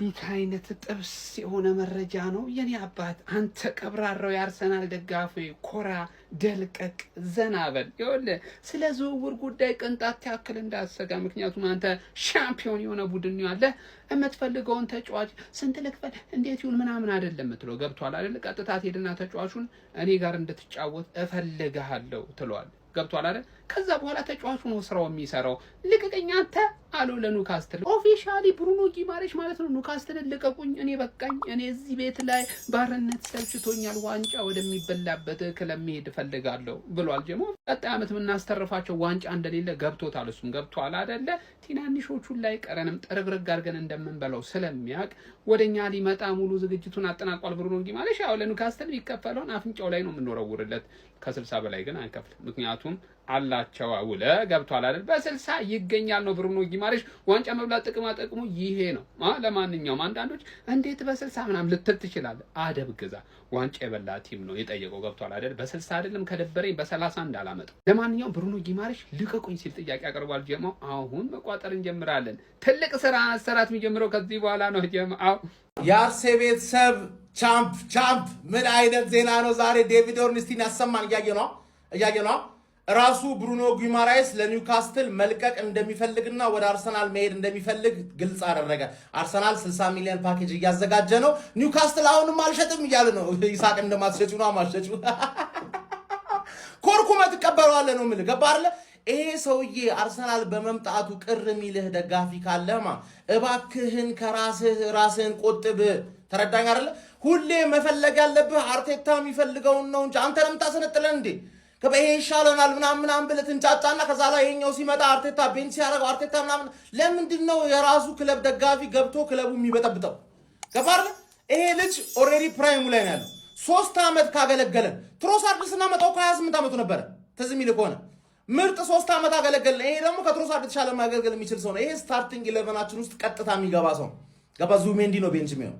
እንት አይነት ጥብስ የሆነ መረጃ ነው የኔ አባት። አንተ ቀብራራው የአርሰናል ደጋፊ ኮራ ደልቀቅ ዘናበል ይኸውልህ፣ ስለ ዝውውር ጉዳይ ቅንጣት ያክል እንዳትሰጋ። ምክንያቱም አንተ ሻምፒዮን የሆነ ቡድን ያለ የምትፈልገውን ተጫዋች ስንት ልክፈል እንዴት ይሁን ምናምን አይደለም የምትለው። ገብቷል አይደል? ቀጥታ ሄድና ተጫዋቹን እኔ ጋር እንድትጫወት እፈልግሃለሁ ትለዋለህ። ገብቷል አይደል? ከዛ በኋላ ተጫዋቹ ነው ስራው የሚሰራው። ልቀቀኝ አንተ አሉ ለኒውካስትል ኦፊሻሊ ብሩኖ ጊማሬሽ ማለት ነው። ኒውካስትልን ልቀቁኝ፣ እኔ በቃኝ፣ እኔ እዚህ ቤት ላይ ባርነት ሰልችቶኛል፣ ዋንጫ ወደሚበላበት ክለብ መሄድ እፈልጋለሁ ብሏል። ጀሞ ቀጣይ ዓመት የምናስተርፋቸው ዋንጫ እንደሌለ ገብቶታል። እሱም ገብቷል አይደለ? ትናንሾቹን ላይ ቀረንም ጥርግርግ አድርገን እንደምንበላው ስለሚያውቅ ወደኛ ሊመጣ ሙሉ ዝግጅቱን አጠናቋል። ብሩኖ ጊማሬሽ ያው ለኒውካስትል ይከፈለውን አፍንጫው ላይ ነው የምንወረውርለት። ከ60 በላይ ግን አንከፍልም፣ ምክንያቱም አላቸው አውለ ገብቷል አይደል? በ60 ይገኛል ነው ብሩኖ ጊማሬሽ። ዋንጫ መብላት ጥቅሙ ይሄ ነው። ለማንኛውም አንዳንዶች እንዴት በ60 ምናምን ልትል ትችላለህ። አደብ ግዛ። ዋንጫ የበላ ቲም ነው የጠየቀው። ገብቷል አይደል? በ60 አይደለም ከደበረኝ በ30 እንዳላመጣው። ለማንኛውም ብሩኖ ጊማሬሽ ልቀቁኝ ሲል ጥያቄ አቅርቧል። ጀማው አሁን መቋጠር እንጀምራለን። ትልቅ ስራ አሰራት የሚጀምረው ከዚህ በኋላ ነው። ጀማው የአርሴ ቤተሰብ ቻምፕ ምን አይነት ዜና ነው ዛሬ ዴቪድ ኦርንስቲን ያሰማን? እያየ ነው ራሱ ብሩኖ ጊማሬሽ ለኒውካስትል መልቀቅ እንደሚፈልግና ወደ አርሰናል መሄድ እንደሚፈልግ ግልጽ አደረገ። አርሰናል 60 ሚሊዮን ፓኬጅ እያዘጋጀ ነው። ኒውካስትል አሁንም አልሸጥም እያለ ነው። ይሳቅ እንደማትሸጩ ነው ማሸጩ ኮርኩመት ተቀበሏለ ነው ምል ገባርለ። ይሄ ሰውዬ አርሰናል በመምጣቱ ቅር ሚልህ ደጋፊ ካለማ እባክህን ራስህን ቆጥብ። ተረዳኝ አይደለ? ሁሌ መፈለግ ያለብህ አርቴታ የሚፈልገውን ነው እንጂ አንተ ለምን ታሰነጥለን እንዴ? ከበይ ይሻለናል ምናምን ብለህ እንጫጫና ከዛ ላይ ይሄኛው ሲመጣ አርቴታ ቤንች ያደርገው አርቴታ ምናምን። ለምንድነው የራሱ ክለብ ደጋፊ ገብቶ ክለቡ የሚበጠብጠው? ገባር? ይሄ ልጅ ኦሬዲ ፕራይሙ ላይ ነው ያለው። 3 አመት ካገለገለ ትሮሳርድ ስናመጣው ከ28 አመቱ ነበር። ትዝ የሚል ከሆነ ምርጥ 3 አመት አገለገለ። ይሄ ደግሞ ከትሮሳርድ ተሻለ ማገልገል የሚችል ሰው ነው። ይሄ ስታርቲንግ 11 ውስጥ ቀጥታ የሚገባ ሰው ገባ። ዙሜንዲ ነው ቤንች የሚሆነው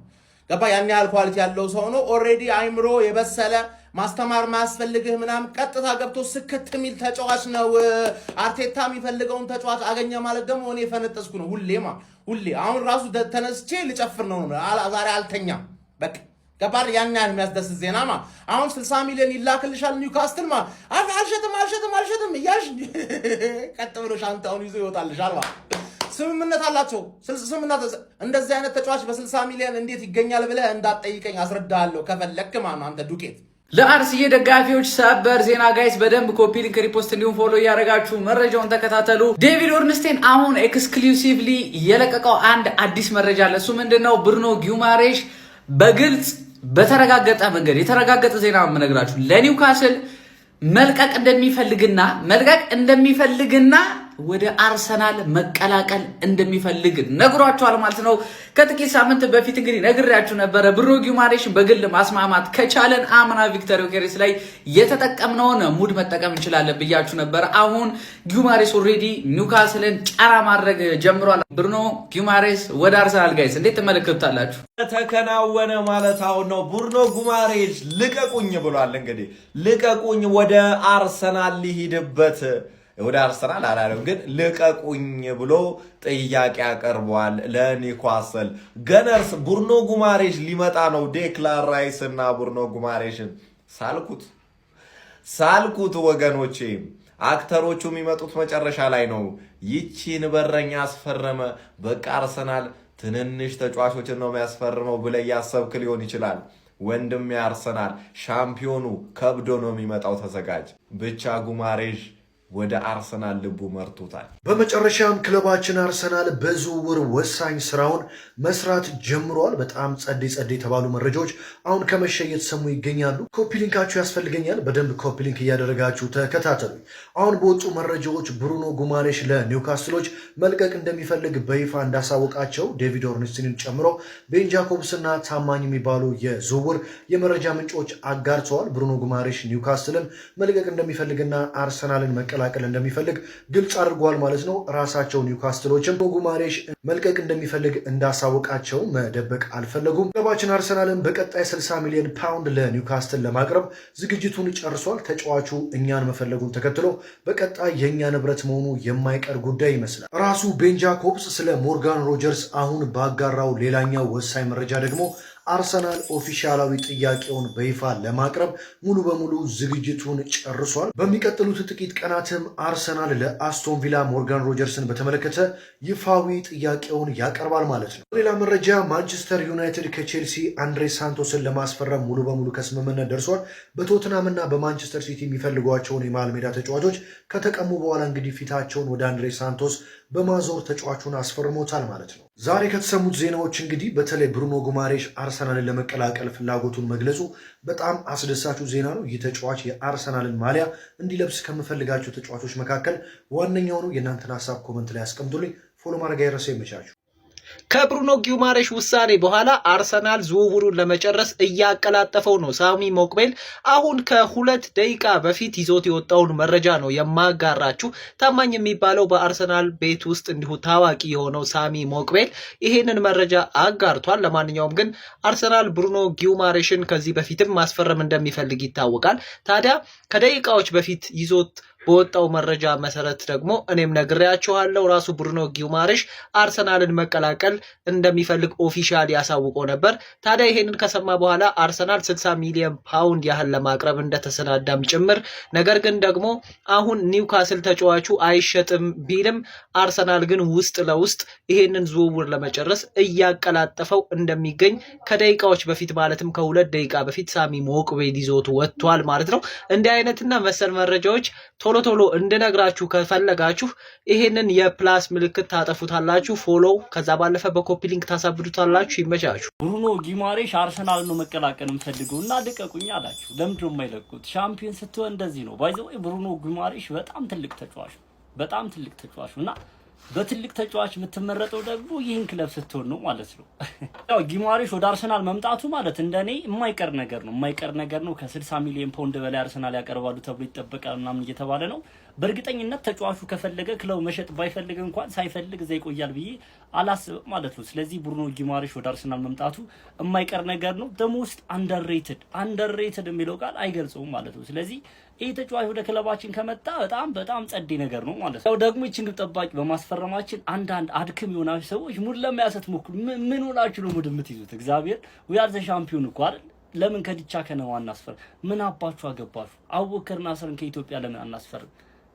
ገባ። ያን ያህል ኳሊቲ ያለው ሰው ነው። ኦሬዲ አይምሮ የበሰለ ማስተማር ማያስፈልግህ ምናምን ቀጥታ ገብቶ ስክት የሚል ተጫዋች ነው። አርቴታ የሚፈልገውን ተጫዋች አገኘ ማለት ደግሞ እኔ ፈነጠስኩ ነው። ሁሌ አሁን ራሱ ተነስቼ ልጨፍር ነው። ዛሬ አልተኛም በቃ ገባር። ያን ያህል የሚያስደስት ዜናማ አሁን 60 ሚሊዮን ይላክልሻል ኒውካስትል አልሸጥም እያልሽ ቀጥ ብሎ ሻንጣውን ይዞ ይወጣልሻል። ስምምነት አላቸው። እንደዚህ አይነት ተጫዋች በ60 ሚሊዮን እንዴት ይገኛል ብለህ እንዳትጠይቀኝ አስረዳለሁ ከፈለክ ማን አንተ ዱቄት። ለአርሰናል ደጋፊዎች ሰበር ዜና ጋይስ፣ በደንብ ኮፒ ሊንክ ሪፖስት እንዲሁም ፎሎ እያደረጋችሁ መረጃውን ተከታተሉ። ዴቪድ ኦርንስቲን አሁን ኤክስክሉሲቭሊ የለቀቀው አንድ አዲስ መረጃ አለ። እሱ ምንድነው? ብሩኖ ጊማሬሽ በግልጽ በተረጋገጠ መንገድ የተረጋገጠ ዜና የምነግራችሁ ለኒውካስል መልቀቅ እንደሚፈልግና ወደ አርሰናል መቀላቀል እንደሚፈልግ ነግሯቸዋል ማለት ነው። ከጥቂት ሳምንት በፊት እንግዲህ ነግሬያችሁ ነበረ። ብሩኖ ጊማሬሽ በግል ማስማማት ከቻለን አምና ቪክቶር ዮኬሬስ ላይ የተጠቀምነውን ሙድ መጠቀም እንችላለን ብያችሁ ነበረ። አሁን ጊማሬሽ ኦልሬዲ ኒውካስልን ጫና ማድረግ ጀምሯል። ብሩኖ ጊማሬሽ ወደ አርሰናል ጋይስ እንዴት ተመለከቱታላችሁ? ተከናወነ ማለት አሁን ነው። ብሩኖ ጊማሬሽ ልቀቁኝ ብሏል። እንግዲህ ልቀቁኝ፣ ወደ አርሰናል ሊሄድበት ወደ አርሰናል አላለም ግን ልቀቁኝ ብሎ ጥያቄ አቀርቧል ለኒውካስል ገነርስ። ብሩኖ ጊማሬሽ ሊመጣ ነው። ዴክላን ራይስ እና ብሩኖ ጊማሬሽን ሳልኩት ወገኖቼ። አክተሮቹ የሚመጡት መጨረሻ ላይ ነው። ይቺን በረኛ አስፈረመ፣ በቃ አርሰናል ትንንሽ ተጫዋቾችን ነው የሚያስፈርመው ብለህ ያሰብክ ሊሆን ይችላል። ወንድም ያርሰናል ሻምፒዮኑ ከብዶ ነው የሚመጣው፣ ተዘጋጅ። ብቻ ጊማሬሽ ወደ አርሰናል ልቡ መርቶታል። በመጨረሻም ክለባችን አርሰናል በዝውውር ወሳኝ ስራውን መስራት ጀምሯል። በጣም ጸዴ የተባሉ መረጃዎች አሁን ከመሸ እየተሰሙ ይገኛሉ። ኮፒ ሊንካችሁ ያስፈልገኛል። በደንብ ኮፒ ሊንክ እያደረጋችሁ ተከታተሉ። አሁን በወጡ መረጃዎች ብሩኖ ጊማሬሽ ለኒውካስትሎች መልቀቅ እንደሚፈልግ በይፋ እንዳሳወቃቸው ዴቪድ ኦርንስቲንን ጨምሮ ቤን ጃኮብስና ታማኝ የሚባሉ የዝውውር የመረጃ ምንጮች አጋርተዋል። ብሩኖ ጊማሬሽ ኒውካስትልን መልቀቅ እንደሚፈልግና አርሰናልን መቀላቀል እንደሚፈልግ ግልጽ አድርጓል ማለት ነው። ራሳቸው ኒውካስትሎችም ጉማሬሽ መልቀቅ እንደሚፈልግ እንዳሳወቃቸው መደበቅ አልፈለጉም። ክለባችን አርሰናልን በቀጣይ 60 ሚሊዮን ፓውንድ ለኒውካስትል ለማቅረብ ዝግጅቱን ጨርሷል። ተጫዋቹ እኛን መፈለጉን ተከትሎ በቀጣይ የኛ ንብረት መሆኑ የማይቀር ጉዳይ ይመስላል። ራሱ ቤን ጃኮብስ ስለ ሞርጋን ሮጀርስ አሁን ባጋራው ሌላኛው ወሳኝ መረጃ ደግሞ አርሰናል ኦፊሻላዊ ጥያቄውን በይፋ ለማቅረብ ሙሉ በሙሉ ዝግጅቱን ጨርሷል። በሚቀጥሉት ጥቂት ቀናትም አርሰናል ለአስቶን ቪላ ሞርጋን ሮጀርስን በተመለከተ ይፋዊ ጥያቄውን ያቀርባል ማለት ነው። ሌላ መረጃ ማንቸስተር ዩናይትድ ከቼልሲ አንድሬ ሳንቶስን ለማስፈረም ሙሉ በሙሉ ከስምምነት ደርሷል። በቶትናም እና በማንቸስተር ሲቲ የሚፈልጓቸውን የመሃል ሜዳ ተጫዋቾች ከተቀሙ በኋላ እንግዲህ ፊታቸውን ወደ አንድሬ ሳንቶስ በማዞር ተጫዋቹን አስፈርሞታል ማለት ነው። ዛሬ ከተሰሙት ዜናዎች እንግዲህ በተለይ ብሩኖ ጉማሬሽ አርሰናልን ለመቀላቀል ፍላጎቱን መግለጹ በጣም አስደሳቹ ዜና ነው። ይህ ተጫዋች የአርሰናልን ማሊያ እንዲለብስ ከምፈልጋቸው ተጫዋቾች መካከል ዋነኛው ነው። የእናንተን ሀሳብ ኮመንት ላይ አስቀምጡልኝ። ፎሎ ማድረግ አይረሳ። ይመቻችሁ። ከብሩኖ ጊማሬሽ ውሳኔ በኋላ አርሰናል ዝውውሩን ለመጨረስ እያቀላጠፈው ነው። ሳሚ ሞቅቤል አሁን ከ2 ደቂቃ በፊት ይዞት የወጣውን መረጃ ነው የማጋራችሁ። ታማኝ የሚባለው በአርሰናል ቤት ውስጥ እንዲሁ ታዋቂ የሆነው ሳሚ ሞቅቤል ይሄንን መረጃ አጋርቷል። ለማንኛውም ግን አርሰናል ብሩኖ ጊማሬሽን ከዚህ በፊትም ማስፈረም እንደሚፈልግ ይታወቃል። ታዲያ ከደቂቃዎች በፊት ይዞት በወጣው መረጃ መሰረት ደግሞ እኔም ነግሬያችኋለሁ። ራሱ ብሩኖ ጊማሬሽ አርሰናልን መቀላቀል እንደሚፈልግ ኦፊሻሊ ያሳውቆ ነበር። ታዲያ ይሄንን ከሰማ በኋላ አርሰናል 60 ሚሊዮን ፓውንድ ያህል ለማቅረብ እንደተሰናዳም ጭምር፣ ነገር ግን ደግሞ አሁን ኒውካስል ተጫዋቹ አይሸጥም ቢልም አርሰናል ግን ውስጥ ለውስጥ ይሄንን ዝውውር ለመጨረስ እያቀላጠፈው እንደሚገኝ ከደቂቃዎች በፊት ማለትም ከ2 ደቂቃ በፊት ሳሚ ሞቅቤል ይዞት ወጥቷል ማለት ነው። እንዲህ አይነትና መሰል መረጃዎች ቶሎ እንድነግራችሁ ከፈለጋችሁ ይሄንን የፕላስ ምልክት ታጠፉታላችሁ፣ ፎሎው፣ ከዛ ባለፈ በኮፒ ሊንክ ታሳብዱታላችሁ። ይመቻችሁ። ብሩኖ ጊማሬሽ አርሰናል ነው መቀላቀል የምፈልገው እና ልቀቁኝ አላችሁ። ለምንድን ነው የማይለቁት? ሻምፒዮን ስትሆን እንደዚህ ነው። ባይ ዘ ወይ ብሩኖ ጊማሬሽ በጣም ትልቅ ተጫዋች ነው። በጣም ትልቅ ተጫዋች እና በትልቅ ተጫዋች የምትመረጠው ደግሞ ይህን ክለብ ስትሆን ነው ማለት ነው። ያው ጊማሬሽ ወደ አርሰናል መምጣቱ ማለት እንደኔ የማይቀር ነገር ነው። ከ60 ሚሊዮን ፓውንድ በላይ አርሰናል ያቀርባሉ ተብሎ ይጠበቃል ምናምን እየተባለ ነው። በእርግጠኝነት ተጫዋቹ ከፈለገ ክለቡ መሸጥ ባይፈልግ እንኳን ሳይፈልግ እዛ ይቆያል ብዬ አላስብም ማለት ነው። ስለዚህ ብሩኖ ጊማሬሽ ወደ አርሰናል መምጣቱ የማይቀር ነገር ነው። ደሞስት አንደርሬትድ የሚለው ቃል አይገልጸውም ማለት ነው። ስለዚህ ይህ ተጫዋች ወደ ክለባችን ከመጣ በጣም ጸዴ ነገር ነው ማለት ነው። ደግሞ ይህችን ግብ ጠባቂ በማስፈረማችን አንዳንድ አድክም የሆናችሁ ሰዎች ሙድ ለመያዘት ሞክሩ። ምን ሆናችሁ ነው ሙድ የምትይዙት? እግዚአብሔር ዊአር ዘ ሻምፒዮን እኮ አይደል? ለምን ከዲቻ ከነማ አናስፈርም? ምን አባችሁ አገባችሁ? አቡበከር ናስርን ከኢትዮጵያ ለምን አናስፈርም?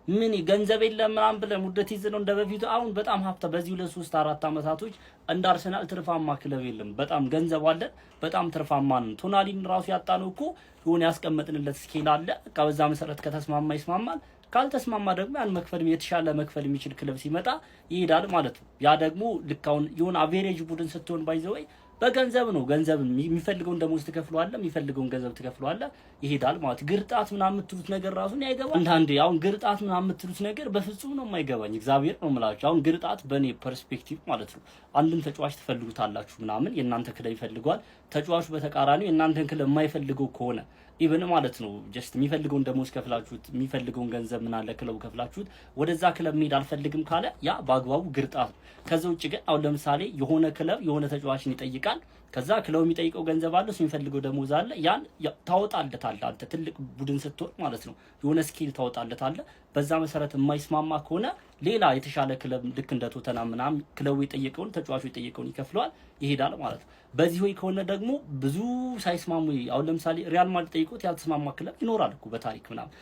ምን ገንዘብ የለም ምናምን ብለን ሙደት ይዘነው እንደበፊቱ አሁን በጣም ሀብታ በዚህ 2-3-4 አመታቶች እንደ አርሰናል ትርፋማ ክለብ የለም። በጣም ገንዘብ አለ፣ በጣም ትርፋማ ነው። ቶናሊን ራሱ ያጣነው እኮ የሆነ ያስቀመጥንለት ስኬል አለ። በቃ በዛ መሰረት ከተስማማ ይስማማል፣ ካልተስማማ ደግሞ ያን መክፈል የተሻለ መክፈል የሚችል ክለብ ሲመጣ ይሄዳል ማለት ነው። ያ ደግሞ ልክ አሁን የሆነ አቬሬጅ ቡድን ስትሆን ባይዘወይ በገንዘብ ነው። ገንዘብ የሚፈልገውን ደሞዝ ትከፍለዋለህ፣ የሚፈልገውን ገንዘብ ትከፍለዋለህ፣ ይሄዳል ማለት። ግርጣት ምናምን የምትሉት ነገር ራሱ ነው አይገባም። አንዳንዴ አሁን ግርጣት ምናምን የምትሉት ነገር በፍጹም ነው የማይገባኝ። እግዚአብሔር ነው የምላችሁ። አሁን ግርጣት በኔ ፐርስፔክቲቭ ማለት ነው። አንድን ተጫዋች ትፈልጉታላችሁ ምናምን የእናንተ ክለብ ይፈልገዋል። ተጫዋቹ በተቃራኒው የእናንተን ክለብ የማይፈልገው ከሆነ ኢቨን ማለት ነው ጀስት የሚፈልገውን ደሞዝ ከፍላችሁት የሚፈልገውን ገንዘብ ምን አለ ክለቡ ከፍላችሁት ወደዛ ክለብ መሄድ አልፈልግም ካለ ያ በአግባቡ ግርጣት ነው። ከዛ ውጭ ግን አሁን ለምሳሌ የሆነ ክለብ የሆነ ተጫዋችን ይጠይቃል። ከዛ ክለቡ የሚጠይቀው ገንዘብ አለ፣ እሱ የሚፈልገው ደሞዝ አለ። ያን ታወጣለታለህ አንተ ትልቅ ቡድን ስትሆን ማለት ነው። የሆነ ስኪል ታወጣለታለህ። በዛ መሰረት የማይስማማ ከሆነ ሌላ የተሻለ ክለብ ልክ እንደ ቶተናም ምናምን ክለቡ የጠየቀውን ተጫዋቹ የጠየቀውን ይከፍለዋል፣ ይሄዳል ማለት ነው። በዚህ ወይ ከሆነ ደግሞ ብዙ ሳይስማሙ አሁን ለምሳሌ ሪያል ማድሪድ ጠይቆት ያልተስማማ ክለብ ይኖራል እኮ በታሪክ ምናምን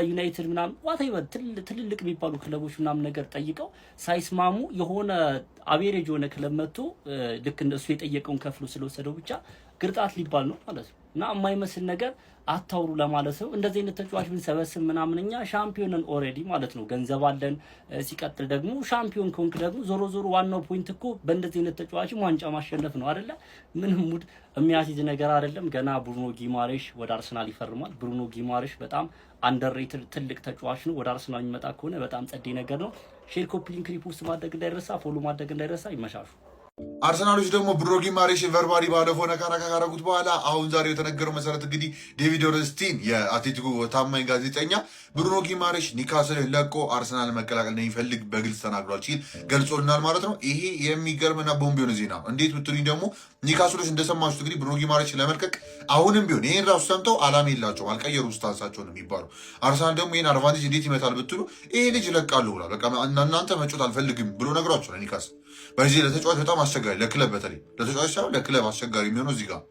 ዩናይትድ ምናምን ዋታይበር ትልልቅ የሚባሉ ክለቦች ምናምን ነገር ጠይቀው ሳይስማሙ የሆነ አቬሬጅ የሆነ ክለብ መጥቶ ልክ እንደሱ የጠየቀውን ከፍሎ ስለወሰደው ብቻ ግርጣት ሊባል ነው ማለት ነው። እና የማይመስል ነገር አታውሩ ለማለት ነው። እንደዚህ አይነት ተጫዋች ብንሰበስብ ምናምን እኛ ሻምፒዮንን ኦሬዲ ማለት ነው ገንዘብ አለን። ሲቀጥል ደግሞ ሻምፒዮን ከሆንክ ደግሞ ዞሮ ዋናው ፖይንት እኮ በእንደዚህ አይነት ተጫዋች ዋንጫ ማሸነፍ ነው አይደለ? ምንም ሙድ የሚያስይዝ ነገር አይደለም። ገና ብሩኖ ጊማሬሽ ወደ አርሰናል ይፈርማል። ብሩኖ ጊማሬሽ በጣም አንደርሬትድ ትልቅ ተጫዋች ነው። ወደ አርሰናል የሚመጣ ከሆነ በጣም ጸዴ ነገር ነው። ሼር፣ ኮፒ ሊንክ፣ ሪፖስት ማድረግ እንዳይረሳ፣ ፎሎ ማድረግ እንዳይረሳ። ይመሻሹ። አርሰናሎች ደግሞ ብሩኖ ጊማሬሽን ቨርባሊ ባለፈው ነካ ካረጉት በኋላ አሁን ዛሬ የተነገረው መሰረት እንግዲህ ዴቪድ ኦርንስቲን የአትሌቲኮ ታማኝ ጋዜጠኛ ብሩኖ ጊማሬሽ ኒካስልን ለቆ አርሰናል መቀላቀል እንደሚፈልግ በግልጽ ተናግሯል ሲል ገልጾልናል ማለት ነው። ይሄ የሚገርምና ቦምብ የሆነ ዜና ነው። እንዴት ብትሉኝ ደግሞ ኒካስሎች እንደሰማችሁት እንግዲህ ብሩኖ ጊማሬሽ ለመልቀቅ አሁንም ቢሆን ይህን ራሱ ሰምተው አላማ የላቸውም፣ አልቀየሩ ስታንሳቸው ነው የሚባለው። አርሰናል ደግሞ ይህን አድቫንቴጅ እንዴት ይመታል ብትሉ ይሄ ልጅ እለቃለሁ ብሏል። በቃ እናንተ መጮት አልፈልግም ብሎ ነግሯቸዋል ኒካስል። በዚህ ለተጫዋች በጣም አስቸጋሪ፣ ለክለብ በተለይ ለተጫዋች ሳይሆን ለክለብ አስቸጋሪ የሚሆነው እዚህ ጋር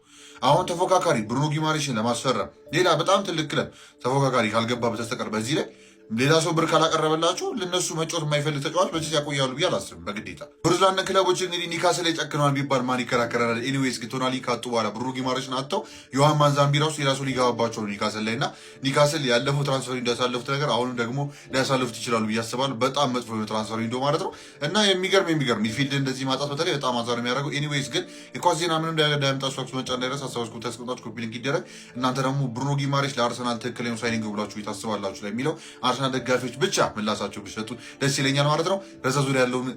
አሁን ተፎካካሪ ብሩኖ ጊማሬሽን ለማስፈረም ሌላ በጣም ትልቅ ክለብ ተፎካካሪ ካልገባ በስተቀር በዚህ ላይ ሌላ ሰው ብር ካላቀረበላቸው ለነሱ መጫወት የማይፈልግ ተጫዋች በዚህ ያቆያሉ ብዬ አላስብም። በግዴታ ብሩዝላንድ ክለቦች እንግዲህ ኒካስል ላይ ጨክነዋል ቢባል ማን ይከራከራል? ኤኒዌይስ ግን ቶናሊ ካጡ በኋላ ብሩኖ ጊማሬሽን አጥተው ዮሐን ማንዛምቢ ራሱ ሌላ ሰው ሊገባባቸው ነው ኒካስል ላይ እና ኒካስል ያለፈው ትራንስፈር እንዳሳለፉት ነገር አሁንም ደግሞ ሊያሳልፉት ይችላሉ ብዬ አስባለሁ። በጣም መጥፎ ትራንስፈር ዊንዶ ማለት ነው እና የሚገርም ሚድፊልድ እንደዚህ ማጣት በተለይ በጣም አዛር የሚያደርገው። ኤኒዌይስ ግን የኳስ ዜና ምንም እንዳያመጣችሁ አክሱ መጫ እንዳይረስ አሰባስኩ ተስቀምጣችሁ ኮፒ ሊንክ ይደረግ። እናንተ ደግሞ ብሩኖ ጊማሬሽ ለአርሰናል ትክክለኛው ሳይኒንግ ብላችሁ ታስባላችሁ ላይ የሚለው አርሰናል ደጋፊዎች ብቻ ምላሳቸው ቢሰጡ ደስ ይለኛል ማለት ነው። በዛ ዙሪያ ያለውን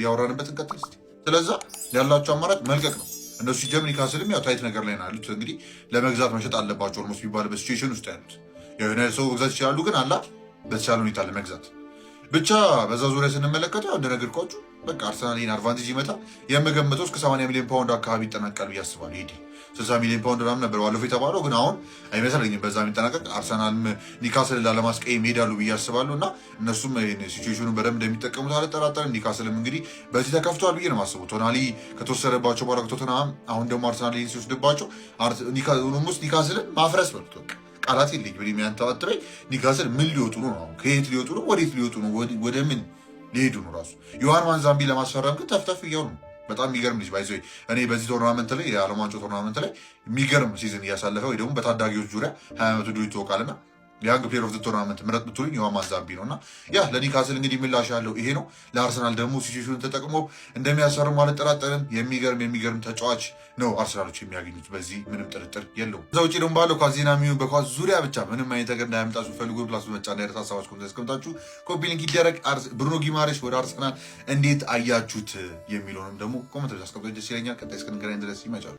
ያወራንበት እንቀጥል እስቲ። ስለዛ ያላቸው አማራጭ መልቀቅ ነው። እነሱ ሲጀምር ኒካስልም ያው ታይት ነገር ላይ ነው ያሉት። እንግዲህ ለመግዛት መሸጥ አለባቸው ኦልሞስት ቢባልበት ሲቹዌሽን ውስጥ ያሉት ያው የሆነ ሰው መግዛት ይችላሉ፣ ግን አላ በተቻለ ሁኔታ ለመግዛት ብቻ። በዛ ዙሪያ ስንመለከተው እንደነገርኳችሁ በቃ አርሰናል ይህን አድቫንቴጅ ይመጣ የምገምተው እስከ 80 ሚሊዮን ፓውንድ አካባቢ ይጠናቀቃል ብዬ አስባለሁ። ይሄ 60 ሚሊዮን ፓውንድ ምናምን ነበር ባለፈው የተባለው፣ ግን አሁን አይመስለኝም በዛ የሚጠናቀቅ። አርሰናልም ኒካስልን ላለማስቀየም ይሄዳሉ ብዬ አስባለሁ እና እነሱም ሲቹዌሽኑን በደንብ እንደሚጠቀሙት አልጠራጠርም። ኒካስልም እንግዲህ በዚህ ተከፍቷል ብዬ ነው የማስበው። ቶናሊ ከተወሰደባቸው በኋላ ከቶተንሃም አሁን ደግሞ አርሰናል ይህን ሲወስድባቸው ኒካስልን ማፍረስ በሉት በቃ ቃላት የለኝ ብሎ የሚያንተባትበኝ ኒካስል ምን ሊወጡ ነው? ከየት ሊወጡ ነው? ወዴት ሊወጡ ነው? ወደ ምን ሊሄዱ ነው? ራሱ ዮሐን ማንዛምቢ ለማስፈረም ግን ተፍተፍ እያሉ ነው። በጣም የሚገርም ልጅ ባይዘ እኔ በዚህ ቶርናመንት ላይ የዓለም ዋንጫ ቶርናመንት ላይ የሚገርም ሲዝን እያሳለፈ ወይ ደግሞ በታዳጊዎች ዙሪያ 20 ዓመቱ ዱ ይታወቃልና የያንግ ፕሌየር ኦፍ ቶርናመንት ምረጥ ብትሉኝ ዮሐን ማንዛምቢ ነው እና ያ ለኒካስል እንግዲህ ምላሽ ያለው ይሄ ነው። ለአርሰናል ደግሞ ሲቹዌሽኑን ተጠቅሞ እንደሚያስፈርሙ አልጠራጠርም። የሚገርም ተጫዋች ነው አርሰናሎች የሚያገኙት፣ በዚህ ምንም ጥርጥር የለውም። እዛ ውጭ ደግሞ ባለው ኳስ ዜና የሚሆን በኳስ ዙሪያ ብቻ ምንም አይነት ነገር እንዳያመጣችሁ ፈልጉ ፕላስ መጫ እንዳይረሳ ሀሳባችሁ ያስቀምጣችሁ ኮፒ ሊንክ ይደረግ። ብሩኖ ጊማሬሽ ወደ አርሰናል እንዴት አያችሁት የሚለውንም ደግሞ ኮመንት ላይ አስቀምጡ። ደስ ይለኛል። ቀጣይ እስክንገናኝ ድረስ ይመቻሉ።